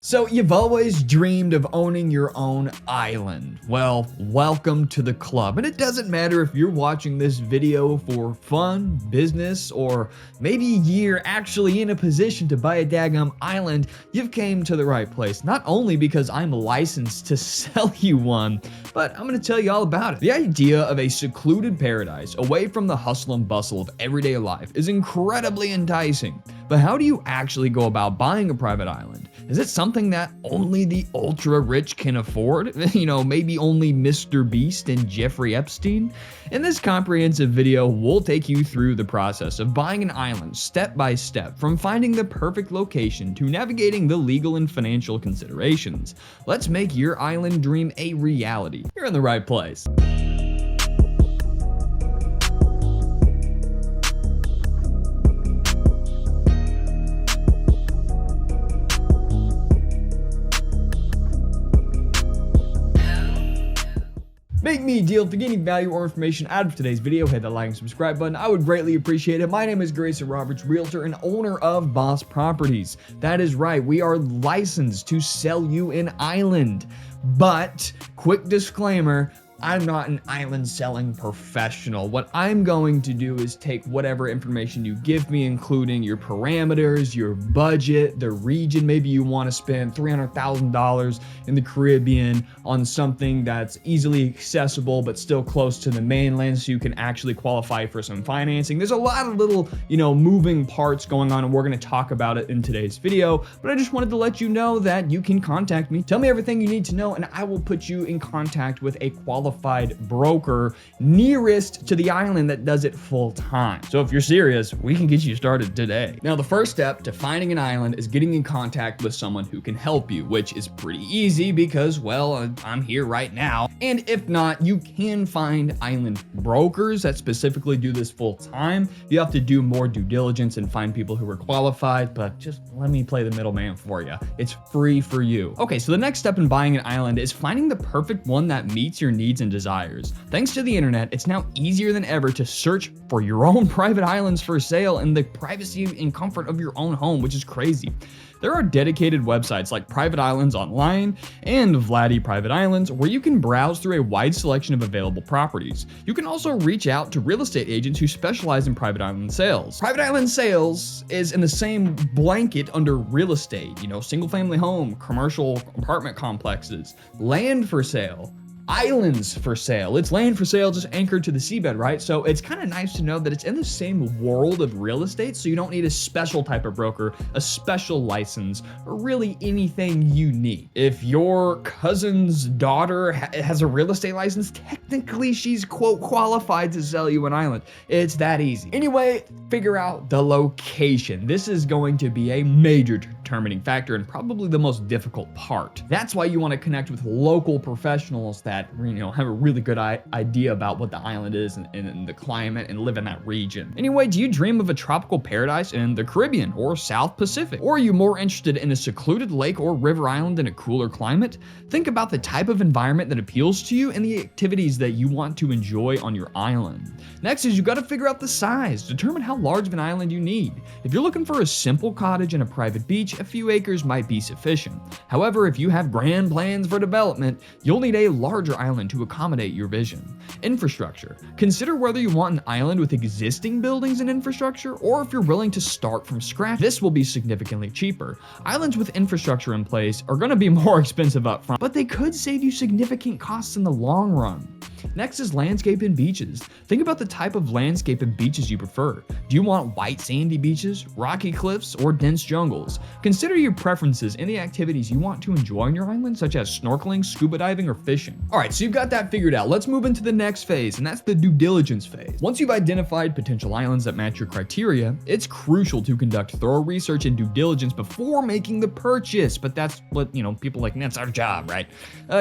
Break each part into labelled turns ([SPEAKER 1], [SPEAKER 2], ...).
[SPEAKER 1] So you've always dreamed of owning your own island. Well, welcome to the club. And it doesn't matter if you're watching this video for fun, business, or maybe you're actually in a position to buy a daggum island, you've came to the right place. Not only because I'm licensed to sell you one, but I'm gonna tell you all about it. The idea of a secluded paradise away from the hustle and bustle of everyday life is incredibly enticing. But how do you actually go about buying a private island? Is it something that only the ultra rich can afford? Maybe only Mr. Beast and Jeffrey Epstein? In this comprehensive video, we'll take you through the process of buying an island step by step, from finding the perfect location to navigating the legal and financial considerations. Let's make your island dream a reality. You're in the right place. Make me a deal. If you get any value or information out of today's video, hit that like and subscribe button. I would greatly appreciate it. My name is Greyson Roberts, realtor and owner of Boss Properties. That is right, we are licensed to sell you an island. But, quick disclaimer, I'm not an island selling professional. What I'm going to do is take whatever information you give me, including your parameters, your budget, the region. Maybe you want to spend $300,000 in the Caribbean on something that's easily accessible but still close to the mainland so you can actually qualify for some financing. There's a lot of little, moving parts going on, and we're going to talk about it in today's video. But I just wanted to let you know that you can contact me. Tell me everything you need to know, and I will put you in contact with a qualified broker nearest to the island that does it full time. So if you're serious, we can get you started today. Now, the first step to finding an island is getting in contact with someone who can help you, which is pretty easy because, well, I'm here right now. And if not, you can find island brokers that specifically do this full time. You have to do more due diligence and find people who are qualified, but just let me play the middleman for you. It's free for you. Okay, so the next step in buying an island is finding the perfect one that meets your needs and desires. Thanks to the internet, it's now easier than ever to search for your own private islands for sale in the privacy and comfort of your own home, which is crazy. There are dedicated websites like Private Islands Online and Vladdy Private Islands where you can browse through a wide selection of available properties. You can also reach out to real estate agents who specialize in private island sales. Private island sales is in the same blanket under real estate, single family home, commercial apartment complexes, land for sale, islands for sale. It's land for sale just anchored to the seabed, right? So it's kind of nice to know that it's in the same world of real estate, so you don't need a special type of broker, a special license, or really anything you need. If your cousin's daughter has a real estate license, technically she's, quote, qualified to sell you an island. It's that easy. Anyway, figure out the location. This is going to be a major determining factor and probably the most difficult part. That's why you want to connect with local professionals that have a really good idea about what the island is and the climate and live in that region. Anyway, do you dream of a tropical paradise in the Caribbean or South Pacific? Or are you more interested in a secluded lake or river island in a cooler climate? Think about the type of environment that appeals to you and the activities that you want to enjoy on your island. Next is you got to figure out the size. Determine how large of an island you need. If you're looking for a simple cottage and a private beach, a few acres might be sufficient. However, if you have grand plans for development, you'll need a larger island to accommodate your vision. Infrastructure. Consider whether you want an island with existing buildings and infrastructure, or if you're willing to start from scratch. This will be significantly cheaper. Islands with infrastructure in place are going to be more expensive up front, but they could save you significant costs in the long run. Next is landscape and beaches. Think about the type of landscape and beaches you prefer. Do you want white sandy beaches, rocky cliffs, or dense jungles? Consider your preferences and the activities you want to enjoy on your island, such as snorkeling, scuba diving, or fishing. Alright, so you've got that figured out. Let's move into the next phase, and that's the due diligence phase. Once you've identified potential islands that match your criteria, it's crucial to conduct thorough research and due diligence before making the purchase. But that's what, people like, that's our job, right?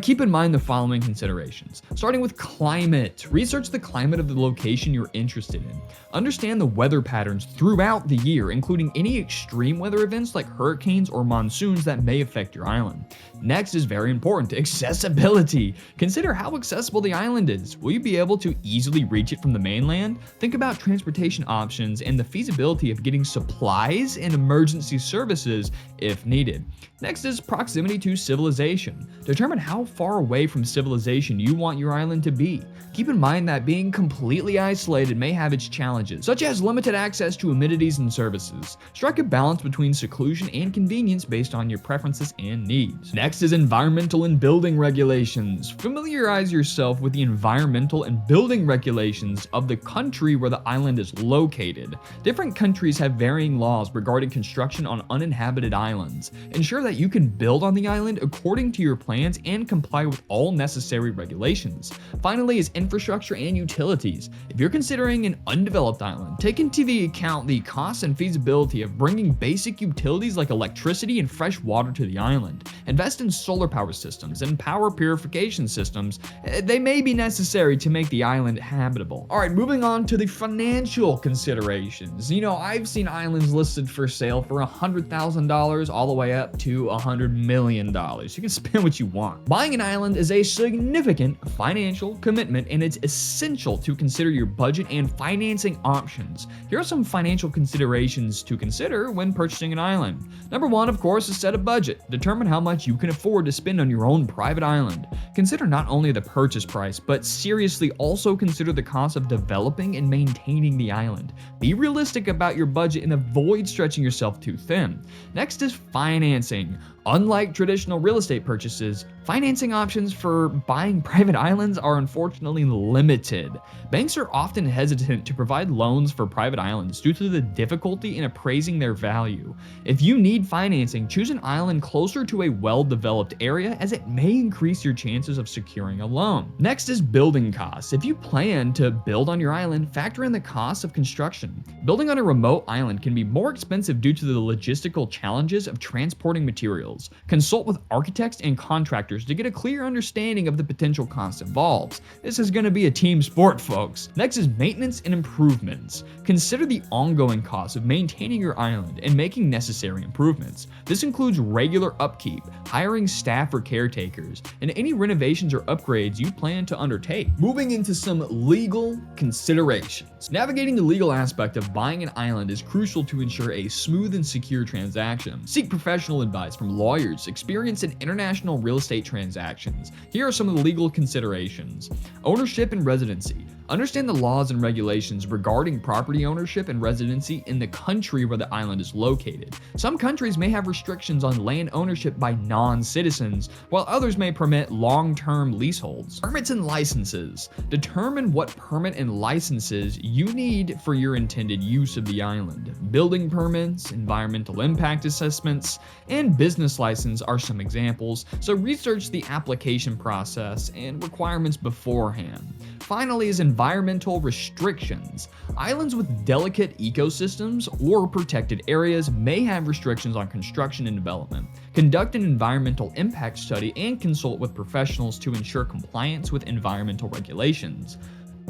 [SPEAKER 1] Keep in mind the following considerations. Starting with climate. Research the climate of the location you're interested in. Understand the weather patterns throughout the year, including any extreme weather events like hurricanes or monsoons that may affect your island. Next is very important, accessibility. Consider how accessible the island is. Will you be able to easily reach it from the mainland? Think about transportation options and the feasibility of getting supplies and emergency services if needed. Next is proximity to civilization. Determine how far away from civilization you want your island to be. Keep in mind that being completely isolated may have its challenges, such as limited access to amenities and services. Strike a balance between seclusion and convenience based on your preferences and needs. Next is environmental and building regulations. Familiarize yourself with the environmental and building regulations of the country where the island is located. Different countries have varying laws regarding construction on uninhabited islands. Ensure that you can build on the island according to your plans and comply with all necessary regulations. Finally is infrastructure and utilities. If you're considering an undeveloped island, take into the account the cost and feasibility of bringing basic utilities like electricity and fresh water to the island. Invest in solar power systems and power purification systems. They may be necessary to make the island habitable. Alright, moving on to the financial considerations. I've seen islands listed for sale for $100,000 all the way up to $100 million. You can spend what you want. Buying an island is a significant financial commitment, and it's essential to consider your budget and financing options. Here are some financial considerations to consider when purchasing an island. Number one, of course, is set a budget. Determine how much you can afford to spend on your own private island. Consider not only the purchase price, but seriously also consider the cost of developing and maintaining the island. Be realistic about your budget and avoid stretching yourself too thin. Next is financing. Unlike traditional real estate purchases, financing options for buying private islands are unfortunately limited. Banks are often hesitant to provide loans for private islands due to the difficulty in appraising their value. If you need financing, choose an island closer to a well-developed area, as it may increase your chances of securing a loan. Next is building costs. If you plan to build on your island, factor in the cost of construction. Building on a remote island can be more expensive due to the logistical challenges of transporting materials. Consult with architects and contractors to get a clear understanding of the potential costs involved. This is going to be a team sport, folks. Next is maintenance and improvements. Consider the ongoing costs of maintaining your island and making necessary improvements. This includes regular upkeep, hiring staff or caretakers, and any renovations or upgrades you plan to undertake. Moving into some legal considerations. Navigating the legal aspect of buying an island is crucial to ensure a smooth and secure transaction. Seek professional advice from lawyers experienced in international real estate transactions. Here are some of the legal considerations. Ownership and residency. Understand the laws and regulations regarding property ownership and residency in the country where the island is located. Some countries may have restrictions on land ownership by non-citizens, while others may permit long-term leaseholds. Permits and licenses. Determine what permit and licenses you need for your intended use of the island. Building permits, environmental impact assessments, and business license are some examples, so research the application process and requirements beforehand. Finally is environmental restrictions. Islands with delicate ecosystems or protected areas may have restrictions on construction and development. Conduct an environmental impact study and consult with professionals to ensure compliance with environmental regulations.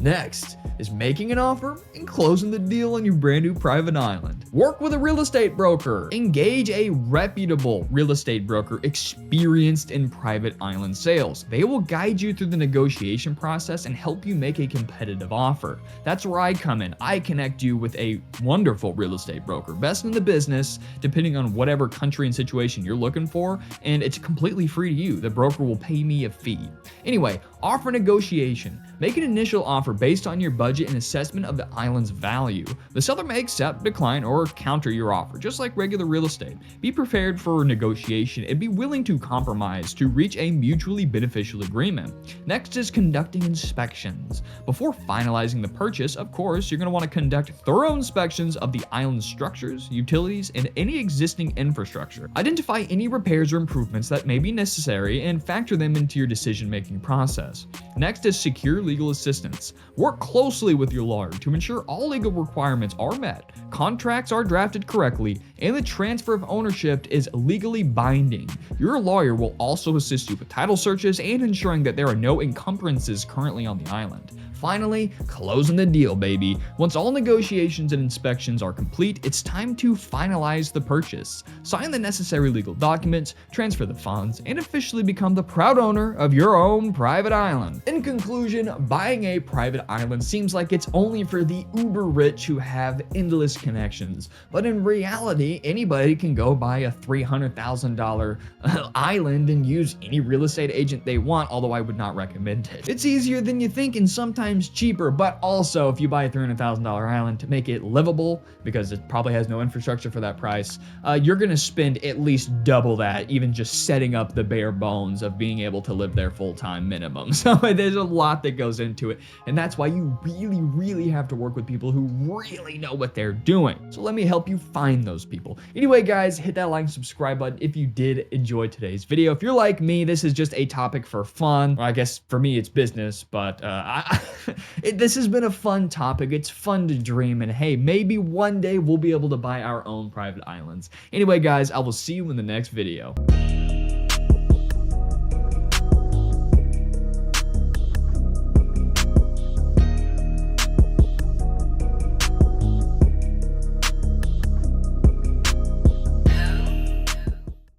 [SPEAKER 1] Next is making an offer and closing the deal on your brand new private island. Work with a real estate broker. Engage a reputable real estate broker experienced in private island sales. They will guide you through the negotiation process and help you make a competitive offer. That's where I come in. I connect you with a wonderful real estate broker, best in the business, depending on whatever country and situation you're looking for, and it's completely free to you. The broker will pay me a fee. Anyway, offer negotiation. Make an initial offer based on your budget and assessment of the island's value. The seller may accept, decline, or counter your offer, just like regular real estate. Be prepared for negotiation and be willing to compromise to reach a mutually beneficial agreement. Next is conducting inspections. Before finalizing the purchase, of course, you're going to want to conduct thorough inspections of the island's structures, utilities, and any existing infrastructure. Identify any repairs or improvements that may be necessary and factor them into your decision-making process. Next is secure legal assistance. Work closely with your lawyer to ensure all legal requirements are met, contracts are drafted correctly, and the transfer of ownership is legally binding. Your lawyer will also assist you with title searches and ensuring that there are no encumbrances currently on the island. Finally, closing the deal, baby. Once all negotiations and inspections are complete, it's time to finalize the purchase. Sign the necessary legal documents, transfer the funds, and officially become the proud owner of your own private island. In conclusion, buying a private island seems like it's only for the uber rich who have endless connections. But in reality, anybody can go buy a $300,000 island and use any real estate agent they want, although I would not recommend it. It's easier than you think and sometimes cheaper, but also if you buy a $300,000 island, to make it livable, because it probably has no infrastructure for that price, you're gonna spend at least double that, even just setting up the bare bones of being able to live there full-time minimum. So there's a lot that goes into it, and that's why you really have to work with people who really know what they're doing. So let me help you find those people. Anyway, guys, hit that like and subscribe button if you did enjoy today's video. If you're like me, this is just a topic for fun. Well, I guess for me it's business, but this has been a fun topic. It's fun to dream, and hey, maybe one day we'll be able to buy our own private islands. Anyway, guys, I will see you in the next video.